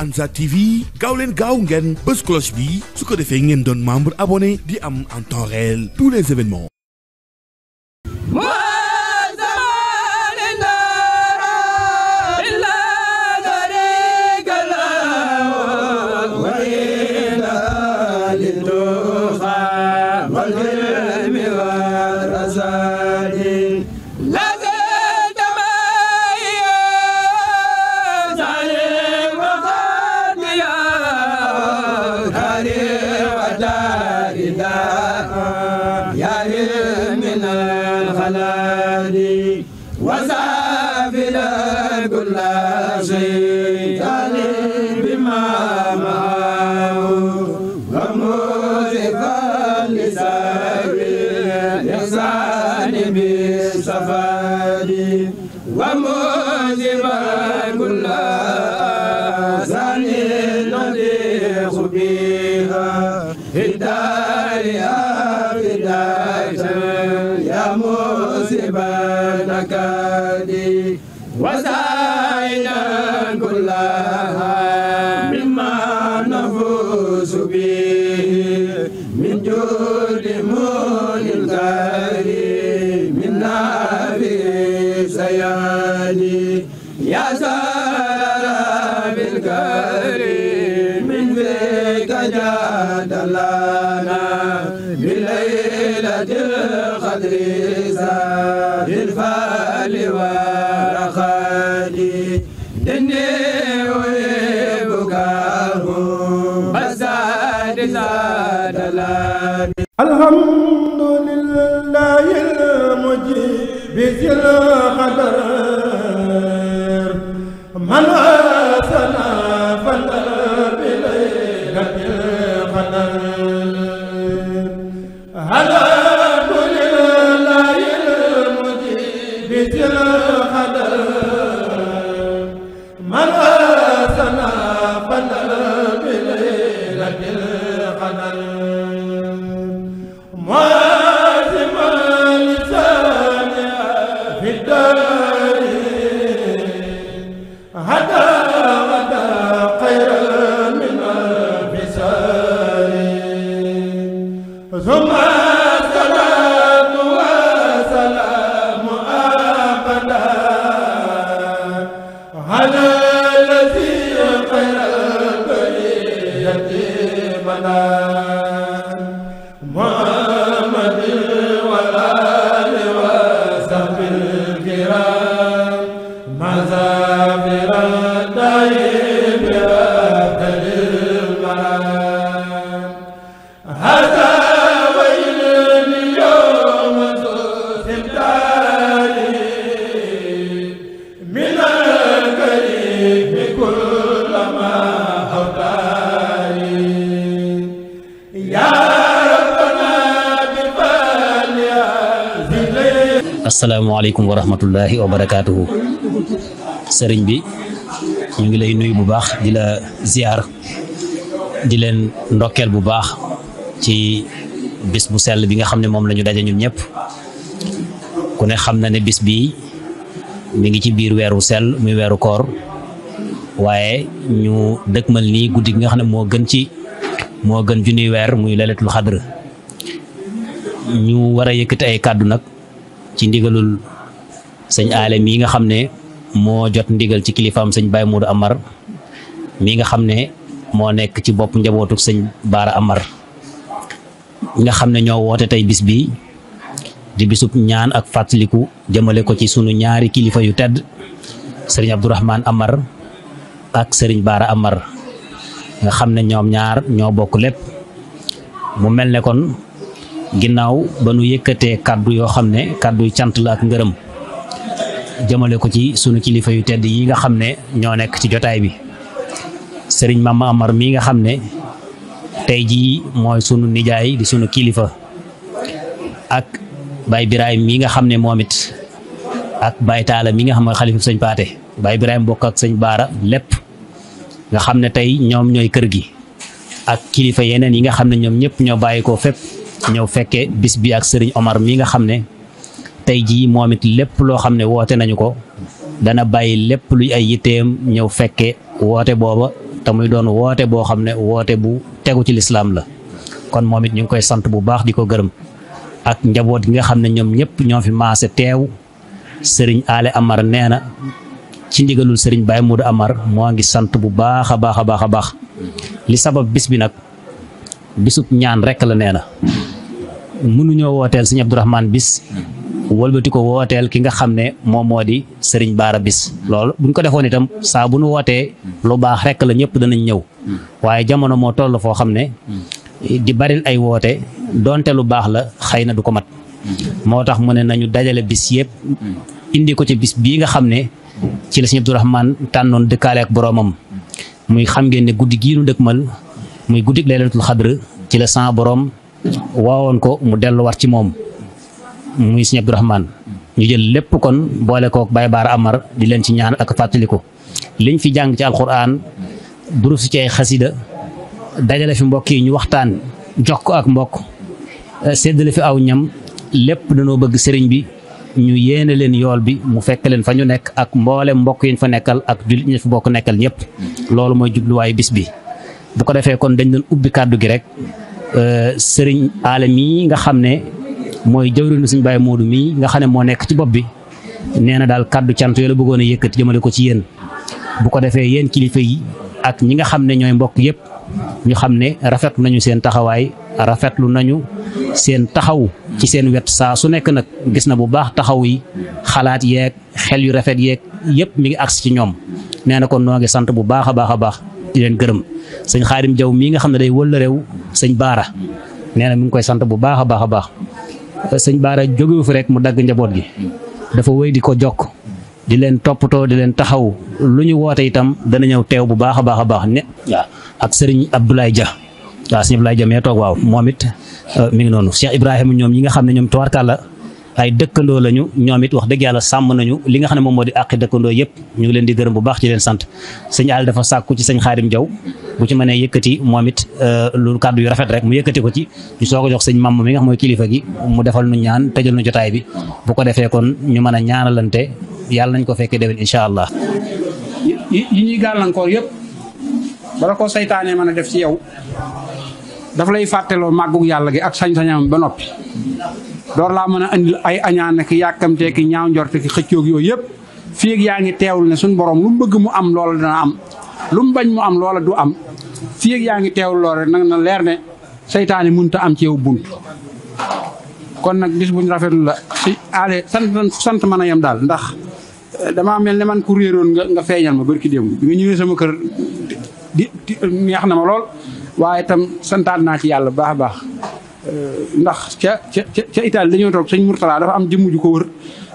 Ansar TV gaaw leen gaaw ngeen bës cloche bi su ko defee ngeen doon membre abonné di am en temps réel tous les événements. وزاينا كلها مما نفوز به من جود مول الكريم من نبي سيادي يا سارة بالكريم من فيك جاد لنا بليلة القدر زاد الفال ورخادي دني ويبكاه بزاد زاد لنا الحمد لله المجيب ذي القدر من أسنى فنر بليلة القدر الحمد لله المجيب ذي القدر من أسنى فنر بليلة القدر معظم لسان في الدار هدى غدا خير من الفسار ثم الصلاة والسلام أبدا على الذي خير البرية منا محمد والآل وصحبه الكرام مزابر الدائم بأبدل المرام هذا ويل اليوم سمتاري من الكريم كل ما أوتاري يا asalaamaaleykum wa rahmatullahi wa barakaatuhu sëriñ bi ñu ngi lay nuyu bu baax di la ziar di leen ndokkeel bu baax ci bis bu sell bi nga xam ne moom la ñu daje ñun ñëpp ku ne xam na ne bis bi mi ngi ci biir weeru sell muy weeru koor waaye ñu dëkkmal nii guddi gi nga xam ne moo gën junniy weer muy leylatul xadr ñu war a yëkkati ay kàddu nag ci ndigalul sëñ aale mii nga xam ne moo jot ndigal ci kilifaam sëñ Baye Modou Amar mii nga xam ne moo nekk ci bopp njabootuk sëñ Baara Amar nga xam ne ñoo woote tey bis bi di bisub ñaan ak fàttaliku jëmale ko ci sunu ñaari kilifa yu tedd sëriñ Abdourahmane Amar ak sëriñ Baara Amar nga xam ne ñoom ñaar ñoo bokk lépp mu mel ne kon ginnaaw ba nu yëkkatee kàddu yoo xam ne kàddu yu cant la ak ngërëm jëmale ko ci sunu kilifa yu tedd yi nga xam ne ñoo nekk ci jotaay bi sëriñ Mama Amar mii nga xam ne tey jii mooy sunu nijaay di sunu kilifa ak Baye Birahim mii nga xam ne moom it ak Baye Taala mi nga xam ne xalifa sëñ Paate Baye Birahim bokk ak sëñ Baara lépp nga xam ne tey ñoom ñooy kër gi ak kilifa yeneen yi nga xam ne ñoom ñëpp ñoo bàyyi ko fépp ñëw fekke bis bi ak sëriñ Omar mi nga xam ne tey jii moom it lépp loo xam ne woote nañu ko dana bàyyi lépp luy ay yitteem ñëw fekke woote booba te muy doon woote boo xam ne woote bu tegu ci lislaam la kon moom it ñu ngi koy sant bu baax di ko gërëm ak njaboot gi nga xam ne ñoom ñëpp ñoo fi maase teew sëriñ Ale Amar nee na ci ndigalul sëriñ Baye Modou Amar moo ngi sant bu baax a baax a baax a baax li sabab bis bi nag bisub ñaan rek la nee na mënuñoo wooteel sëñ Abdourahmane bis wëlbati ko wooteel ki nga xam ne moom moo di sëriñ Baara bis loolu buñ ko defoon itam saa bu nu wootee lu baax rek la ñëpp danañ ñëw waaye jamono moo toll foo xam ne di baril ay woote donte lu baax la xëy na du ko mat moo tax mu ne nañu dajale bis yëpp indi ko ci bis bii nga xam ne ci la sëñ Abdourahmane tànnoon dëkkaale ak boroomam muy xam ngeen ne guddi gii nu dëkkmal muy guddi laylatul xadr ci la sa borom waawoon ko mu delluwaat ci moom muy sëñ Abdourahmane ñu jël lépp kon boole kook Baye Baara Amar di leen ci ñaan ak fàttaliku liñ fi jàng ci alquran durus ci ay xasida dajale fi mbokk yi ñu waxtaan jox ko ak mbokk séddale fi aw ñam lépp dañoo bëgg sëriñ bi ñu yéene leen yool bi mu fekk leen fa ñu nekk ak mboole mbokk yi ñu fa nekkal ak jullit ñi fi bokk nekkal ñëpp loolu mooy jubluwaayu bis bi bu ko defee kon dañ doon ubbi kàddu gi rek sëriñ Ale mii nga xam ne mooy jawriñu suñu Baye Modou mii nga xam ne moo nekk ci bopp bi nee na daal kàddu cant yoo la bëggoon a yëkkati jëmale ko ci yéen bu ko defee yéen kilifa yi ak ñi nga xam ne ñooy mbokk yëpp ñu xam ne rafetlu nañu seen taxawaay rafetlu nañu seen taxaw ci seen wet saa su nekk nag gis na bu baax taxaw yi xalaat yeeg xel yu rafet yeeg yëpp mi ngi agsi ci ñoom nee na kon noo ngi sant bu baax a baax a baax di leen gërëm sëñ Xaadim Jaw mii nga xam ne day wëlla réew sëñ Baara nee na mi ngi koy sant bu baax a baax a baax sëñ Baara jógewu fi rek mu dagg njaboot gi dafa wéy di ko jokk di leen toppatoo di leen taxaw lu ñu woote itam dana ñëw teew bu baax a baax a baax ne waaw ak sëriñ Abdoulaye Dia waaw sëñ Abdoulaye Dia mee toog waaw moom it mi ngi noonu Cheikh Ibrahima ñoom ñi nga xam ne ñoom tubaarkàlla ay dëkkandoo lañu ñoom it wax dëgg yàlla sàmm nañu li nga xam ne moom moo di àqi dëkkandoo yëpp ñu ngi leen di gërëm bu baax ci leen sant sëñ Al dafa sàkku ci sëñ Xaadim Jaw bu ci mënee yëkkati moom it lu kàddu yu rafet rek mu yëkkati ko ci ñu soog a jox sëñ Mam mi nga xam mooy kilifa gi mu defal nu ñaan tëjal nu jotaay bi bu ko defee kon ñu mën a ñaanalante yàlla nañ ko fekkee déwén incha allah. yi ñuy gàllankoor yëpp bala ko saytaanee mën a def ci yow daf lay fàtteloo màggug yàlla gi ak sañ-sañam ba noppi door laa mën a andil ay añaan ak yàkkamtee ki ñaaw njorte ki xëccoog yooyu yëpp fii ak yaa ngi teewul ne suñu borom lu mu bëgg mu am loola dana am lu mu bañ mu am loola du am fii ak yaa ngi teewul lool rek nag na leer ne saytaane mënut a am ci yow bunt. kon nag bis buñ rafetlu la si ale sant mën a yem daal ndax damaa mel ne man ku réeroon nga feeñal ma barki démb bi nga ñëwee sama kër di neex na ma lool waaye itam santaat naa ci yàlla baax a baax ndax ca Italie dañoo toog sëñ Mourtala dafa am jëmm ju ko wër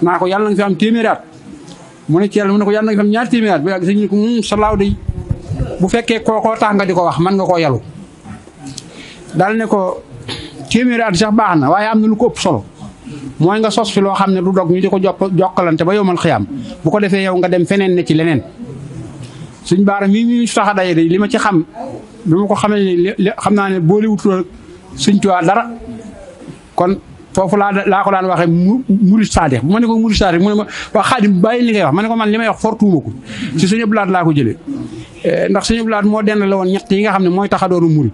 naa ko yàlla na nga fi am téeméeri at mu ne ci yàlla mu ne ko yàlla na nga fi am ñaari téeméeri at ba yàgg sëñ ñu ko salaaw day bu fekkee kookoo tax nga di ko wax man nga koo yalu daal ne ko téeméeri at sax baax na waaye am na lu ko ëpp solo mooy nga sos fi loo xam ne du dog ñu di ko jokkalante ba yomal xiyaam bu ko defee yow nga dem feneen ne ci leneen suñ baara mii tax a daje li ma ci xam bi ma ko xamee ne xam naa ne boolewutul Sëñ Tuubaa dara kon foofu laa ko daan waxee murid saadix bu ma ne ko murid saadix mu ne ma waa Xaadim bàyyi li ngay wax ma ne ko man li may wax fortuuma ko ci Sëñ Abdu Lahat laa ko jëlee ndax Sëñ Abdu Lahat moo den la woon ñett yi nga xam ne mooy tax a doonu murid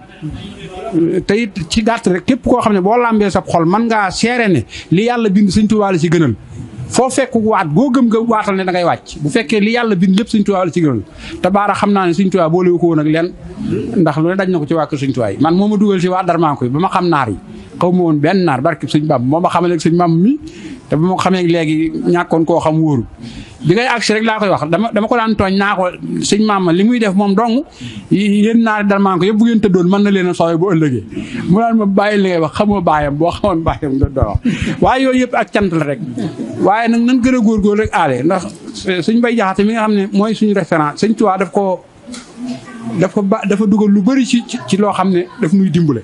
te it ci gàtt rek képp koo xam ne boo làmbee sa xol man ngaa seere ne li yàlla bind Sëñ Tuubaa la ci gënal foo fekk waat boo gëm nga waatal ne da ngay wàcc bu fekkee li yàlla bind lépp Sëñ Tuubaa la ci gënal te baara xam naa ne Sëñ Tuubaa boolewu ko woon ak leen ndax lu ne daj na ko ci waa kër Sëñ Tuubaa yi man moo ma dugal ci waa Darmanko yi ba ma xam naar yi xaw ma woon benn naar barke Sëñ Bamba moo ma xamale ak Sëñ Mam mi te ba ma ko xamee léegi ñàkkoon koo xam wóoru bi ngay agsi rek laa koy wax dama ko daan tooñ naa ko Sëñ Mam li muy def moom dong yéen naari Darmanko yëpp bu ngeen tëddoon mën na leen a sooy bu ëllëgee mu naan ma bàyyi li ngay wax xamoo baayam boo xamoon baayam doo wax waaye yooyu yëpp ak cant la rek waaye nag nan gën a góorgóor rek aale ndax Sëñ Bay Jaxate mi nga xam ne mooy suñu référence Sëñ Tuubaa dafa dugal lu bëri ci loo xam ne daf nuy dimbale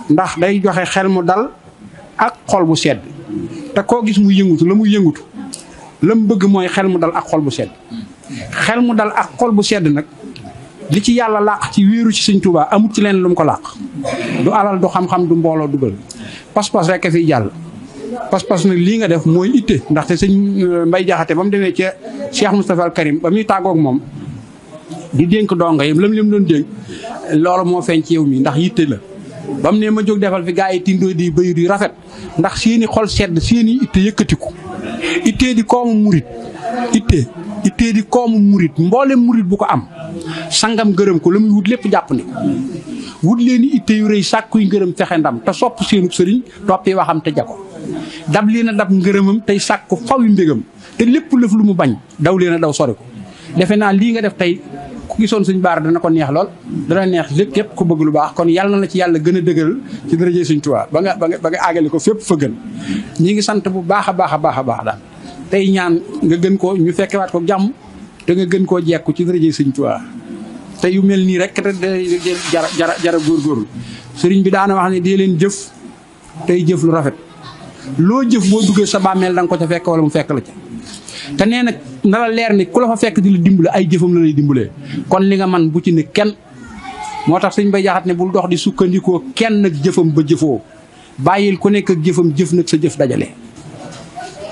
ndax day joxe xel mu dal ak xol bu sedd te koo gis mu yëngutu la muy yëngutu la mu bëgg mooy xel mu dal ak xol bu sedd xel mu dal ak xol bu sedd nag li ci yàlla làq ci wéeru ci Sëñ Tuubaa amut ci leen lu mu ko làq du alal du xam-xam du mbooloo dugal pas-pas rek a fiy jàll pas-pas nag lii nga def mooy itte ndaxte Sëñ Mbay Jaxate ba mu demee ca Cheikh Moustapha al Karim ba muy tàggoog moom di dénk donga yi lam doon dénk loolu moo feeñ ci yow mi ndax yitte la ba mu ne ma jóg defal fi gaa yi tindoo di bëyu di rafet ndax seeni xol sedd seeni itte yëkkatiku ittee di koomu murit ittee di koomu murit mboolem murit bu ko am sangam gërëm ko la muy wut lépp jàpp ne wut leen i itte yu rëy sàkkuy ngërëm fexe ndam te sopp seenu sëriñ toppi waxam te jako dab leen a dab ngërëmam tey sàkku faw yu mbégam te lépp lëf lu mu bañ daw leen a daw sori ko defe naa lii nga def tey ku gisoon Sëñ Baara dana ko neex lool dana neex lépp képp ku bëgg lu baax kon yàlla na la ci yàlla gën a dëgëral ci daraje Sëñ Tuubaa ba nga àggale ko fépp fa gën ñi ngi sant bu baax a baax a baax a baax daal tey ñaan nga gën koo ñu fekkewaat ko jàmm te nga gën koo jekku ci daraje Sëñ Tuubaa te yu mel nii rek te jara góorgóorlu sëriñ bi daana wax ne dee leen jëf tey jëf lu rafet loo jëf boo duggee sa bàmmeel da nga ko ca fekk wala mu fekk la ca te nee nag na la leer ni ku la fa fekk di la dimbale ay jëfam la lay dimbalee kon li nga man bu ci ne kenn moo tax sëñ Bay Jaxate ne bul dox di sukkandikoo kenn ak jëfam ba jëfoo bàyyil ku nekk ak jëfam jëf nag sa jëf dajale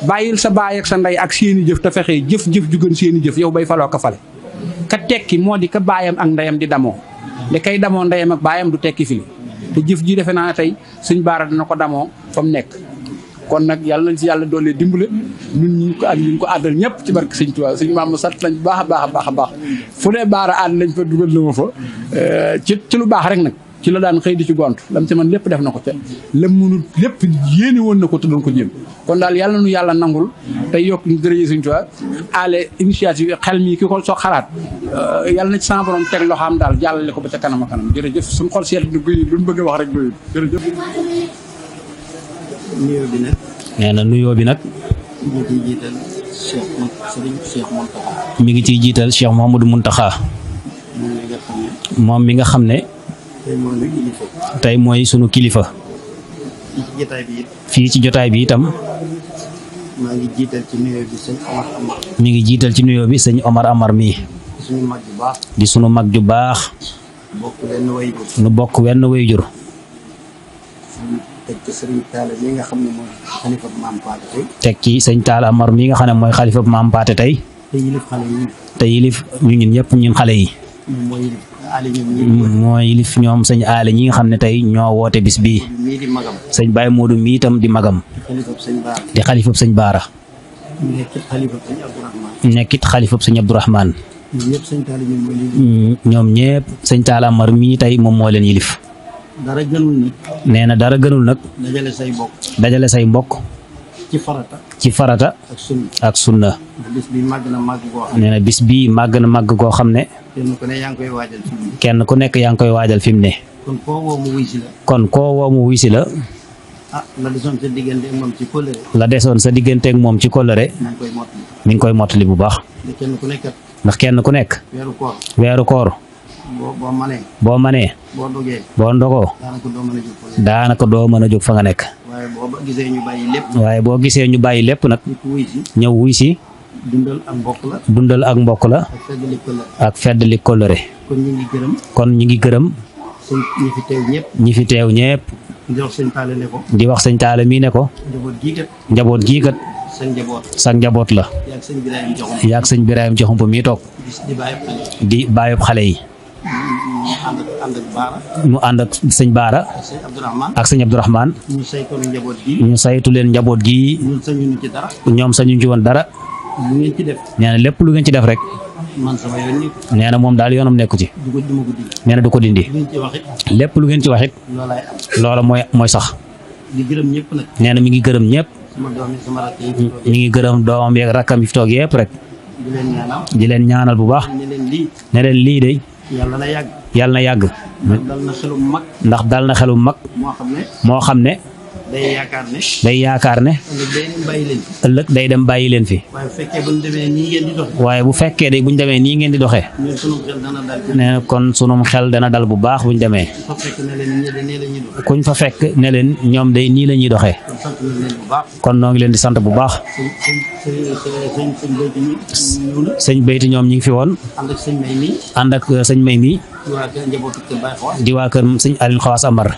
bàyyil sa baay ak sa ndey ak seeni jëf te fexee jëf-jëf ju gën seeni jëf yow bay faloo ka fale ka tekki moo di ka baayam ak ndeyam di damoo li kay damoo ndeyam ak baayam du tekki fili te jëf ji defe naa tey Sëñ Baara dina ko damoo fa mu nekk kon nag yàlla nañ si yàlla doole dimbale ñun ñu ko ak ñu ko àddal ñëpp ci barke Sëñ Tuubaa Sëñ maam sant nañ baax a baax a baax a baax fu ne Baara ànd lañ fa dugal na ma fa ci lu baax rek nag ci la daan xëy di ci gont lam ci man lépp def na ko ca lam mënul lépp yéene woon na ko te doon ko jéem kon daal yàlla nu yàlla nangul tey yokk ñu dërëjee Sëñ Tuubaa ale initiative xel mi ki ko soo xalaat yàlla na ci sama borom teg loxaam daal jàllale ko ba ca kanam a kanam jërëjëf suñu xol seet du guy luñ bëgg a wax rek doyul jërëjëf nuyoo bi nag. nee na nuyoo bi nag. mi ngi ciy jiital Cheikh Mountakha. mi ngi ciy jiital Cheikh Mouhamadou Mountakha. moom mi nga xam ne. tey mooy sunu kilifa. fii ci jotaay bi itam. maa ngi jiital ci nuyoo bi sëñ Omar Amar. mi ngi jiital ci nuyoo bi sëñ Omar Amar mii. suñu mag ju baax. di sunu mag ju baax. bokk wenn wayjur. nu bokk wenn wayjur. teg ci sëriñ Talla mi nga xam ne mooy xalifa maam Paate tey. teg ci sëñ Talla Amar mi nga xam ne mooy xalifa maam Paate tey. te yilif xale yi. te yilif ñu ñun ñëpp ñun xale yi. mooy yilif aali ñoom mooy yilif ñoom sëñ aale ñi nga xam ne tey ñoo woote bis bii. mii di magam. sëñ Baye Modou mii itam di magam. xalifab sëñ Baara. di xalifab sëñ Baara. nekkit xalifab sëñ Abdourahman. nekkit xalifab sëñ Abdourahman. ñoom ñëpp sëñ Talla ñoom mooy yilif. ñoom ñëpp sëñ Talla Amar mii tey moom moo leen yilif. dara gënul nag. nee na dara gënul nag. dajale say mbokk. dajale say mbokk. ci farata. ci farata. ak sunna. ak sunna. bis bi màgg na màgg goo xam ne. nee na bis bii màgg na màgg goo xam ne. kenn ku ne yaa ngi koy waajal fi mu ne. kenn ku nekk yaa ngi koy waajal fi mu ne. kon koo woo mu wuy si la. kon koo woo mu wuy si la. ah la desoon sa diggante ak moom ci kóllëre. la desoon sa diggante ak moom ci kóllëre. maa ngi koy mottali. mi ngi koy mottali bu baax. te kenn ku nekk kat. ndax kenn ku nekk. weeru koor. weeru koor. boo manee. boo manee. boo dogee. boo ndogoo. daanaka doo mën a jóg fa. daanaka doo mën a jóg fa nga nekk. waaye boo gisee ñu bàyyi lépp. waaye boo gisee ñu bàyyi lépp nag. nit ku wuy si. ñëw wuy si. dundal ak mbokk la. dundal ak mbokk la. ak feddali kóllëre. ak feddali kóllëre. kon ñu ngi gërëm. kon ñu ngi gërëm. sëñ ñi fi teew ñëpp. ñi fi teew ñëpp. di wax sëñ Talla ne ko. di wax sëñ Talla mii ne ko. njaboot gii kat. njaboot gii kat. sa njaboot. sa njaboot la. yaag sëñ Birahim joxum. yaag sëñ Birahim joxum mii toog. di bàyyi xale. di bàyyub xale yi. ànd ak Baara. mu ànd ak sëñ Baara. sëñ Abdourahman. ak sëñ Abdourahman. ñu saytoon njaboot gi. ñu saytu leen njaboot gi. ñun sañuñu ci dara. ñoom sañuñ ci woon dara. lu ngeen ci def. nee na lépp lu ngeen ci def rek. man sama yoon nekk. nee na moom daal yoonam nekku ci. du ko duma ko dindi. nee na du ko dindi. lu ngeen ci wax it. lépp lu ngeen ci wax it. loolaay am. loola mooy sax. di gërëm ñëpp nag. nee na mi ngi gërëm ñëpp. sama doom yi sama rakk yi. mi ngi gërëm doomam yeeg rakkam yi fi toog yëpp rek. di leen ñaanal. di leen ñaanal bu baax. ne leen lii. ne leen lii de. yàlla na yàgg. yàlla na yàgg. dal na xelum mag. ndax dal na xelum mag. moo xam ne. day yaakaar ne. ëllëg day dem bàyyi leen fi. waaye bu fekkee de buñ demee nii ngeen di doxee. nee na kon sunum xel dana dal bu baax buñ demee. kuñ fa fekk ne leen ñoom day nii la ñuy doxee. kon noo ngi leen di sant bu baax. sëñ Beyti ñoom ñi ngi fi woon. ànd ak sëñ May mi. di waa kër sëñ Aline Xawaas Amar.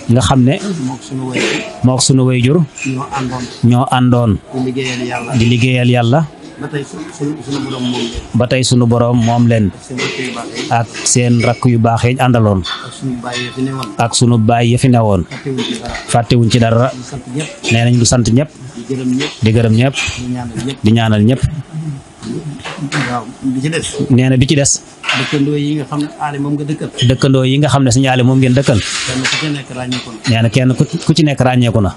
nga xam ne mook sunu wayjur ñoo àndoon di liggéeyal yàlla ba tey sunu borom moom leen ak seen rakk yu baax yi àndaloon ak sunu baay ya fi newoon fàttewuñ ci dara nee nañ du sant ñëpp di gërëm ñëpp di ñaanal ñëpp nee na bi ci des dëkkandoo yi nga xam ne aale moom nga dëkkal. dëkkandoo yi nga xam ne suñu aale moom ngeen dëkkal. nee na kenn ku ci nekk ràññeeku na.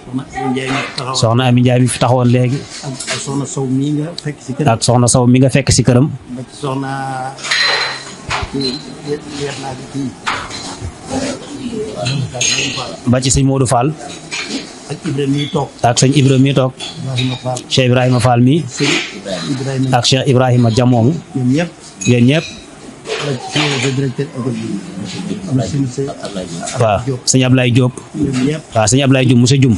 soxna Ami Njaay mi fi taxawoon léegi. ak soxna Sow mi nga fekk si këram. ak soxna Sow mi nga fekk si këram. ba ci sëñ Modou Fall. ak Ibrahima mi toog. ak sëñ Ibrahima mi toog. Cheikh Ibrahima Fall mi. ak Cheikh Ibrahima Jamoomu. yéen ñëpp. waaw sëñ Ablaye Diop. waaw sëñ Ablaye Diop monsieur Dioum.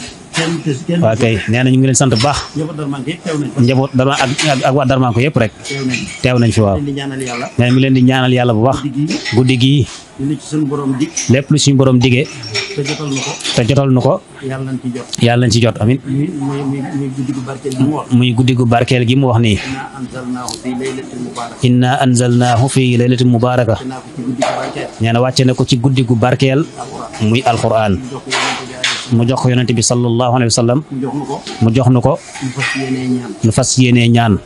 waaw kay nee na ñu ngi leen sant bu baax. njaboot dama ak waa Darmanko yëpp rek. teew nañ fi waaw. nee na mi leen di ñaanal yàlla bu baax. guddi gii. lépp lu suñu borom digee. te jotal nu ko. yàlla nañ ci jot amin. muy guddi gu barkeel gi mu wax nii. inna anzalnaahu fi laylatin mubaaraka. nee na wàcce na ko ci guddi gu barkeel. muy alquran. mu jox ko yonent bi sallallahu alayhi wa sallam. mu jox nu ko. nu fas yéenee ñaan.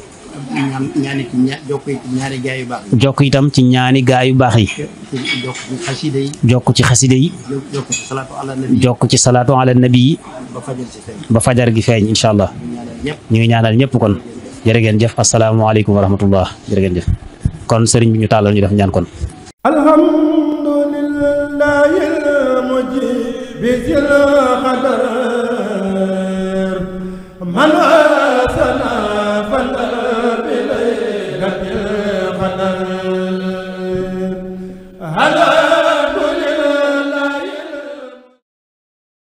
jokk itam ci ñaani gaa yu baax yi. jokk ci xaside yi. jokk ci salaatu ala nabi yi. ba fajar gi feeñ incha allah. ñu ngi ñaanal ñëpp kon. jërë ngeen jëf asalaamaaleykum wa rahmatullah jërë ngeen jëf. kon sëriñ bi ñu tàllal ñu def ñaan kon. bizil qadar man asana fana bi laylatil qadar